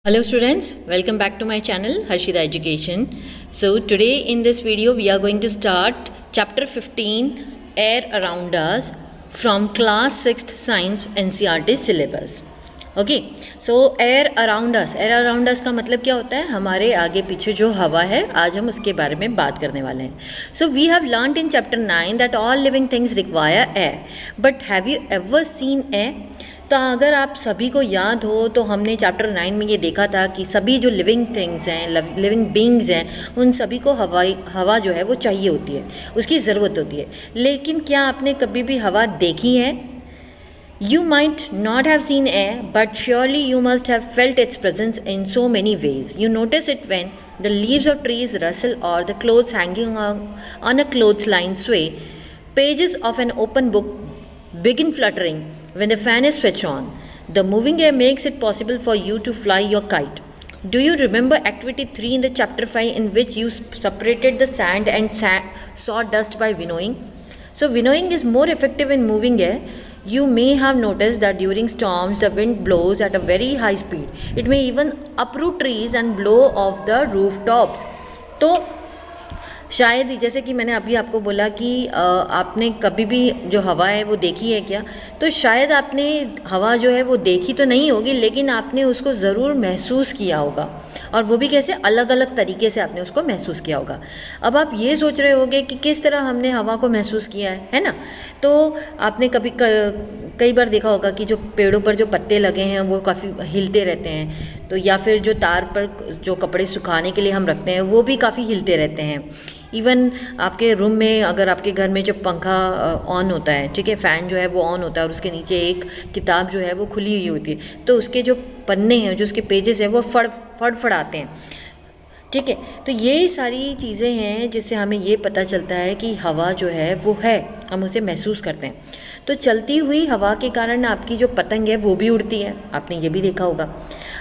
Hello students, welcome back to my channel Harshita Education. So today in this video we are going to start chapter 15 Air Around Us from class 6th Science NCERT syllabus. Okay so air around us का मतलब क्या होता है? हमारे आगे पीछे जो हवा है, आज हम उसके बारे में बात करने वाले हैं. So we have learned in chapter 9 that all living things require air, but have you ever seen air? तो अगर आप सभी को याद हो तो हमने चैप्टर 9 में ये देखा था कि सभी जो लिविंग थिंग्स हैं, लिविंग बींग्स हैं, उन सभी को हवा जो है वो चाहिए होती है, उसकी ज़रूरत होती है. लेकिन क्या आपने कभी भी हवा देखी है? You might not have seen air, but surely you must have felt its presence in so many ways. You notice it when the leaves of trees rustle or the clothes hanging on a clothesline sway. Pages of an open book begin fluttering when the fan is switched on. The moving air makes it possible for you to fly your kite. Do you remember activity 3 in the chapter 5 in which you separated the sand and sawdust by winnowing? So winnowing is more effective in moving air. You may have noticed that during storms the wind blows at a very high speed. It may even uproot trees and blow off the rooftops. तो शायद जैसे कि मैंने अभी आपको बोला कि आपने कभी भी जो हवा है वो देखी है क्या? तो शायद आपने हवा जो है वो देखी तो नहीं होगी, लेकिन आपने उसको ज़रूर महसूस किया होगा, और वो भी कैसे, अलग अलग तरीके से आपने उसको महसूस किया होगा. अब आप ये सोच रहे होगे कि किस तरह हमने हवा को महसूस किया है ना? तो आपने कई बार देखा होगा कि जो पेड़ों पर जो पत्ते लगे हैं वो काफ़ी हिलते रहते हैं, तो या फिर जो तार पर जो कपड़े सुखाने के लिए हम रखते हैं वो भी काफ़ी हिलते रहते हैं. इवन आपके रूम में, अगर आपके घर में जो पंखा ऑन होता है, ठीक है, फ़ैन जो है वो ऑन होता है और उसके नीचे एक किताब जो है वो खुली हुई होती है, तो उसके जो पन्ने हैं, जो उसके पेजेस हैं, वो फड़फड़ाते हैं, ठीक है. तो ये सारी चीज़ें हैं जिससे हमें ये पता चलता है कि हवा जो है वो है, हम उसे महसूस करते हैं. तो चलती हुई हवा के कारण आपकी जो पतंग है वो भी उड़ती है, आपने ये भी देखा होगा.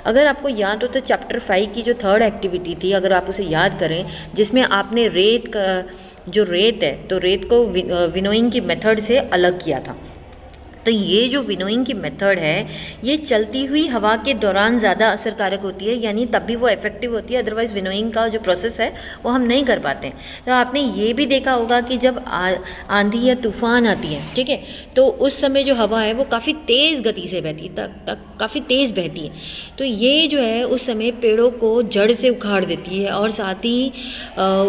अगर आपको याद हो तो चैप्टर 5 की जो थर्ड एक्टिविटी थी, अगर आप उसे याद करें, जिसमें आपने रेत है, तो रेत को विनोइंग की मेथड से अलग किया था. तो ये जो विनोइंग की मेथड है, ये चलती हुई हवा के दौरान ज़्यादा असरकारक होती है, यानी तब भी वो इफ़ेक्टिव होती है. अदरवाइज़ विनोइंग का जो प्रोसेस है वो हम नहीं कर पाते हैं. तो आपने ये भी देखा होगा कि जब आंधी या तूफ़ान आती है, ठीक है, तो उस समय जो हवा है वो काफ़ी तेज़ गति से बहती है, काफ़ी तेज़ बहती है. तो ये जो है उस समय पेड़ों को जड़ से उखाड़ देती है और साथ ही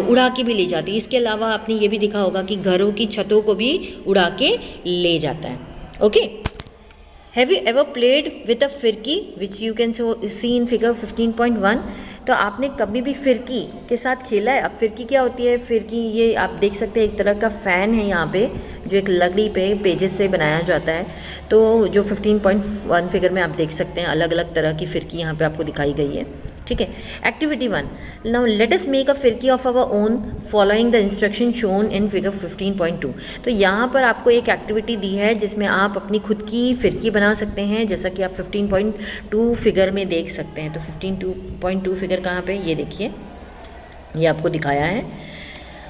उड़ा के भी ले जाती है. इसके अलावा आपने ये भी देखा होगा कि घरों की छतों को भी उड़ा के ले जाता है. Okay, have you ever played with a फिरकी which you can see in figure 15.1? तो आपने कभी भी फिरकी के साथ खेला है? अब फिरकी क्या होती है? फिरकी ये आप देख सकते हैं, एक तरह का फ़ैन है यहाँ पे, जो एक लकड़ी पे पेजेस से बनाया जाता है. तो जो 15.1 फिगर में आप देख सकते हैं, अलग अलग तरह की फिरकी यहाँ पे आपको दिखाई गई है, ठीक है. Activity 1, now let us make a firki of our own following the instruction shown in figure 15.2. तो यहाँ पर आपको एक एक्टिविटी दी है जिसमें आप अपनी खुद की फिरकी बना सकते हैं, जैसा कि आप 15.2 फिगर में देख सकते हैं. तो 15.2 फिगर कहाँ पे? ये देखिए, ये आपको दिखाया है.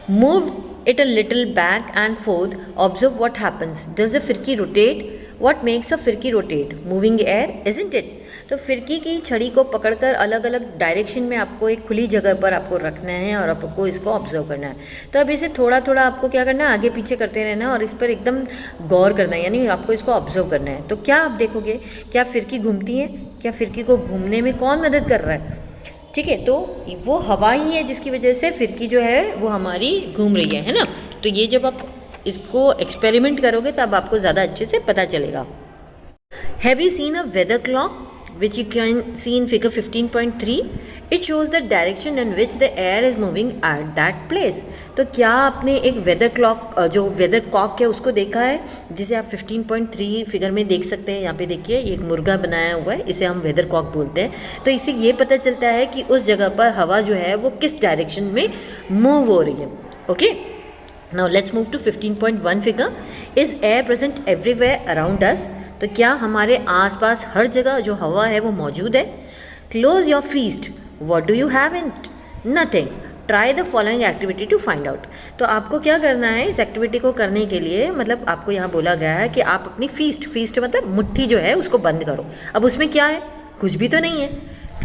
Move it a little back and fourth, observe what happens. Does the फिरकी रोटेट? व्हाट मेक्स अ फिरकी rotate? Moving air, isn't it? तो फिरकी की छड़ी को पकड़कर अलग अलग डायरेक्शन में आपको एक खुली जगह पर आपको रखना है और आपको इसको ऑब्जर्व करना है. तो अब इसे थोड़ा थोड़ा आपको क्या करना है, आगे पीछे करते रहना है और इस पर एकदम गौर करना है, यानी आपको इसको ऑब्जर्व करना है. तो क्या आप देखोगे, क्या फिरकी घूमती है? क्या फिरकी को घूमने में कौन मदद कर रहा है? ठीक है, तो वो हवा ही है जिसकी वजह से फिरकी जो है वो हमारी घूम रही है ना. तो ये जब आप इसको एक्सपेरिमेंट करोगे तब आपको ज़्यादा अच्छे से पता चलेगा. Have you seen a weather clock which you can see in figure 15.3? It shows the direction in which the air is moving at that place. तो क्या आपने एक वेदर क्लॉक, जो वेदर कॉक है, उसको देखा है, जिसे आप 15.3 फिगर में देख सकते हैं. यहाँ पे देखिए, एक मुर्गा बनाया हुआ है, इसे हम वेदर कॉक बोलते हैं. तो इससे ये पता चलता है कि उस जगह पर हवा जो है वो किस डायरेक्शन में मूव हो रही है. Okay, now let's move to 15.1 figure. Is air present everywhere around us? तो क्या हमारे आसपास हर जगह जो हवा है वो मौजूद है? Close your fist. What do you have in it? Nothing. Try the following activity to find out. तो आपको क्या करना है इस एक्टिविटी को करने के लिए, मतलब आपको यहाँ बोला गया है कि आप अपनी फीस्ट मतलब मुट्ठी जो है उसको बंद करो. अब उसमें क्या है? कुछ भी तो नहीं है.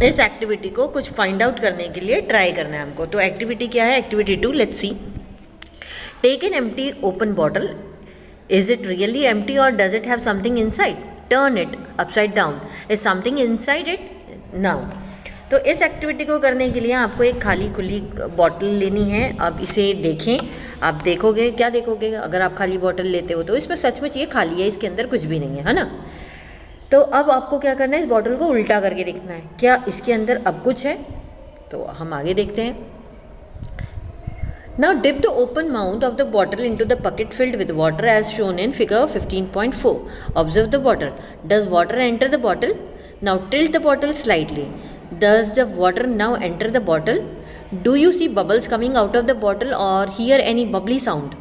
इस एक्टिविटी को कुछ फाइंड आउट करने के लिए ट्राई करना है हमको। तो एक्टिविटी क्या है? Activity 2, let's see. Take an empty open bottle, is it really empty और does it have something inside? Turn it upside down, is something inside it? Now तो इस एक्टिविटी को करने के लिए आपको एक खाली खुली बॉटल लेनी है। अब इसे देखें, आप देखोगे, क्या देखोगे अगर आप खाली बॉटल लेते हो तो इसमें सचमुच ये खाली है, इसके अंदर कुछ भी नहीं है ना। तो अब आपको क्या करना है, इस बॉटल को उल्टा करके देखना है, क्या इसके अंदर अब कुछ है? तो हम आगे देखते हैं। Now dip the open mouth of the bottle into the bucket filled with water as shown in figure 15.4. Observe the bottle. Does water enter the bottle? Now tilt the bottle slightly. Does the water now enter the bottle? Do you see bubbles coming out of the bottle or hear any bubbly sound?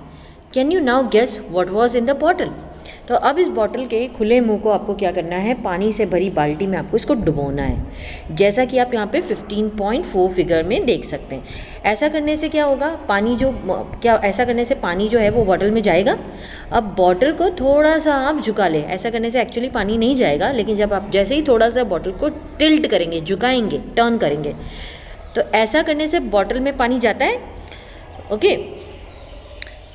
Can you now guess what was in the bottle? तो अब इस bottle के खुले मुंह को आपको क्या करना है, पानी से भरी बाल्टी में आपको इसको डुबोना है, जैसा कि आप यहाँ पे 15.4 फिगर में देख सकते हैं। ऐसा करने से क्या होगा, ऐसा करने से पानी जो है वो बॉटल में जाएगा। अब बॉटल को थोड़ा सा आप झुका लें, ऐसा करने से एक्चुअली पानी नहीं जाएगा, लेकिन जब आप जैसे ही थोड़ा सा बॉटल को टिल्ट करेंगे, झुकाएंगे, टर्न करेंगे, तो ऐसा करने से बॉटल में पानी जाता है। Okay,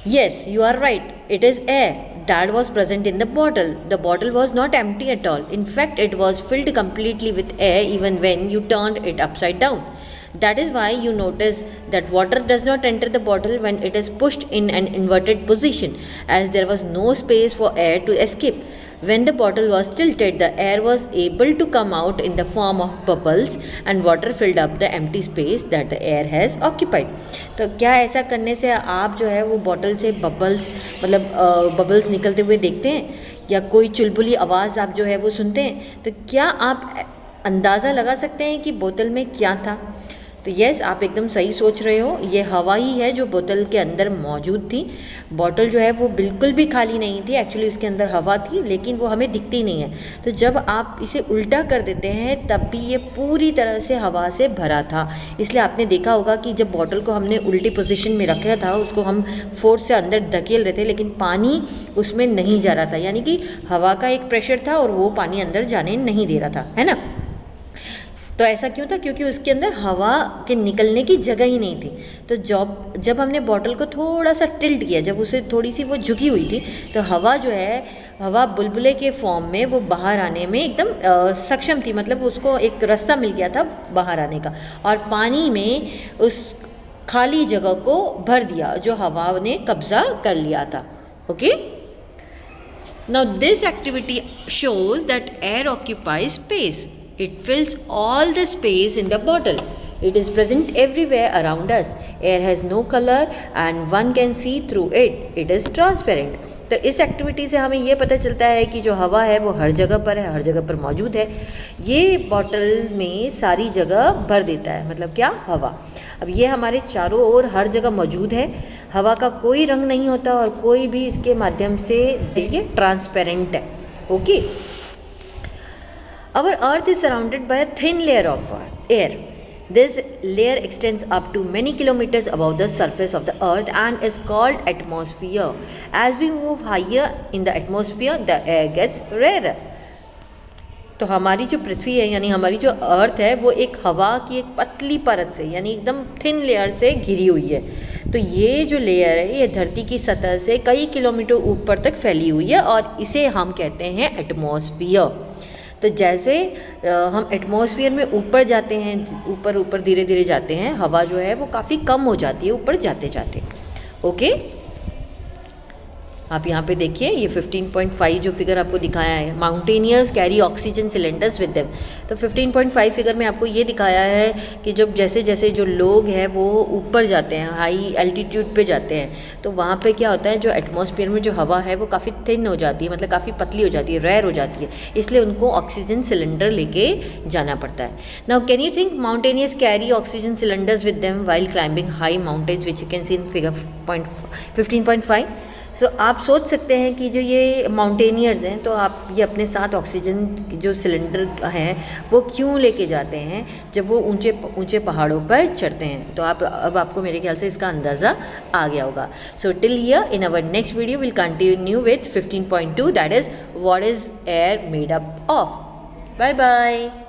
yes you are right, it is air that was present in the bottle. The bottle was not empty at all. In fact, it was filled completely with air even when you turned it upside down. That is why you notice that water does not enter the bottle when it is pushed in an inverted position, as there was no space for air to escape. When the bottle was tilted, the air was able to come out in the form of bubbles and water filled up the empty space that the air has occupied. तो क्या ऐसा करने से आप जो है वो bottle से बबल्स निकलते हुए देखते हैं, या कोई चुलबुली आवाज़ आप जो है वो सुनते हैं? तो क्या आप अंदाज़ा लगा सकते हैं कि बोतल में क्या था? तो यस, आप एकदम सही सोच रहे हो, ये हवा ही है जो बोतल के अंदर मौजूद थी। बॉटल जो है वो बिल्कुल भी खाली नहीं थी, एक्चुअली उसके अंदर हवा थी, लेकिन वो हमें दिखती नहीं है। तो जब आप इसे उल्टा कर देते हैं तब भी ये पूरी तरह से हवा से भरा था। इसलिए आपने देखा होगा कि जब बॉटल को हमने उल्टी पोजीशन में रखा था, उसको हम फोर्स से अंदर धकेल रहे थे, लेकिन पानी उसमें नहीं जा रहा था, यानी कि हवा का एक प्रेशर था और वो पानी अंदर जाने नहीं दे रहा था, है ना। तो ऐसा क्यों था? क्योंकि उसके अंदर हवा के निकलने की जगह ही नहीं थी। तो जब हमने बॉटल को थोड़ा सा टिल्ट किया, जब उसे थोड़ी सी वो झुकी हुई थी, तो हवा जो है, हवा बुलबुले के फॉर्म में वो बाहर आने में एकदम सक्षम थी, मतलब उसको एक रास्ता मिल गया था बाहर आने का, और पानी में उस खाली जगह को भर दिया जो हवा ने कब्जा कर लिया था। Okay, now this activity shows that air occupies space. It fills all the space in the bottle. It is present everywhere around us. Air has no color and one can see through it. It is transparent. तो इस activity से हमें ये पता चलता है कि जो हवा है वो हर जगह पर है, हर जगह पर मौजूद है। ये बॉटल में सारी जगह भर देता है, मतलब क्या? हवा। अब ये हमारे चारों ओर हर जगह मौजूद है। हवा का कोई रंग नहीं होता और कोई भी इसके माध्यम से इसके ट्रांसपेरेंट है। Okay, Our earth is surrounded by a thin layer of air. This layer extends up to many kilometers above the surface of the earth and is called atmosphere. As we move higher in the atmosphere, the air gets rarer. तो हमारी जो पृथ्वी है, यानी हमारी जो अर्थ है, वो एक हवा की एक पतली परत से, यानी एकदम थिन लेयर से घिरी हुई है। तो ये जो लेयर है ये धरती की सतह से कई किलोमीटर ऊपर तक फैली हुई है और इसे हम कहते हैं एटमॉस्फियर। तो जैसे हम एटमॉस्फेयर में ऊपर जाते हैं, ऊपर धीरे धीरे जाते हैं, हवा जो है वो काफ़ी कम हो जाती है ऊपर जाते जाते। ओके, आप यहाँ पे देखिए, ये 15.5 जो फिगर आपको दिखाया है, mountaineers carry oxygen cylinders with them. तो 15.5 फिगर में आपको ये दिखाया है कि जब जैसे जैसे जो लोग हैं वो ऊपर जाते हैं, हाई एल्टीट्यूड पे जाते हैं, तो वहाँ पे क्या होता है, जो एटमॉस्फेयर में जो हवा है वो काफ़ी थिन हो जाती है, मतलब काफ़ी पतली हो जाती है, रेयर हो जाती है, इसलिए उनको ऑक्सीजन सिलेंडर लेके जाना पड़ता है। Now can you think mountaineers carry oxygen cylinders with them while climbing high mountains, which you can see in figure 15.5। सो आप सोच सकते हैं कि जो ये माउंटेनियर्स हैं, तो आप ये अपने साथ ऑक्सीजन जो सिलेंडर हैं वो क्यों लेके जाते हैं जब वो ऊंचे ऊंचे पहाड़ों पर चढ़ते हैं। तो अब आपको मेरे ख्याल से इसका अंदाज़ा आ गया होगा। So till here, in our next video will continue with 15.2, that is what is air made up of. Bye bye.